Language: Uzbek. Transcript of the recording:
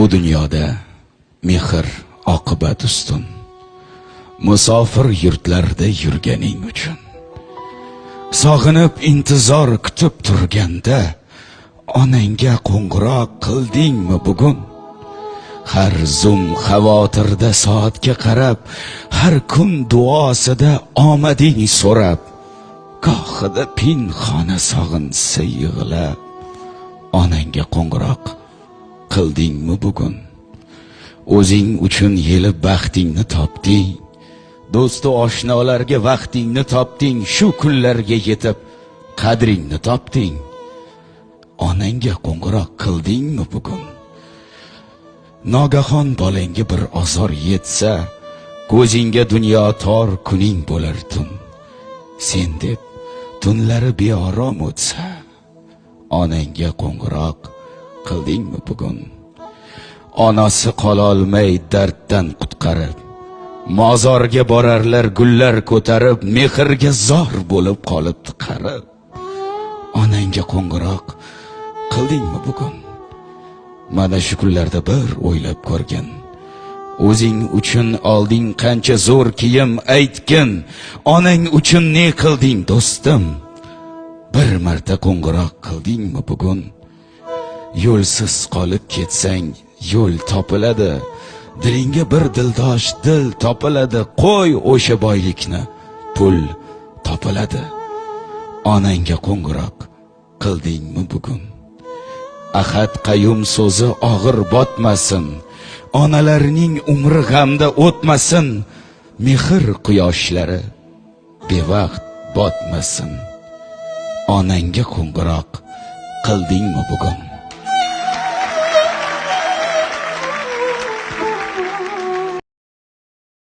Bu dunyoda mehr oqibat ustun. Musofir yurtlarda yurganing uchun. Sog'inib intizor kutib turganda onangga qo'ng'iroq qildingmi bugun? Har zum xavotirda soatga qarab, har kun duosida omading so'rab, gohida pinhona sog'insa yig'lab, onangga qo'ng'iroq qildingmi bugun? O'zing uchun yelib baxtingni topding, do'stu oshnolarga vaqtingni topding, shu kunlarga yetib qadringni topding. Onangga qo'ng'iroq qildingmi bugun? Nogahon bolangga bir azor yetsa, ko'zingga dunyo tor kuning bo'lar tun. Sen deb tunlari beorom o'tsa, onangga qo'ng'iroq qildingmi bugun? Onasi qololmay darddan qutqarib, mozorga borarlar gullar ko'tarib, mehrga zor bo'lib qolibdi qarib. Onangga qo'ng'iroq qildingmi bugun? Mana shu kunlarda bir o'ylab ko'rgin. O'zing uchun olding qancha zo'r kiyim, aytgin, onang uchun ne qilding do'stim? Bir marta qo'ng'iroq qildingmi bugun? Yo'lsiz qolib ketsang, yo'l topiladi. Dilingga bir dildosh dil topiladi. Qo'y o'sha boylikni, pul topiladi. Onangga qo'ng'iroq qildingmi bugun? Ahad Qayyum so'zi og'ir botmasin, onalarning umri g'amda o'tmasin, mehr quyoshlari bevaqt botmasin. Onangga qo'ng'iroq qildingmi bugun?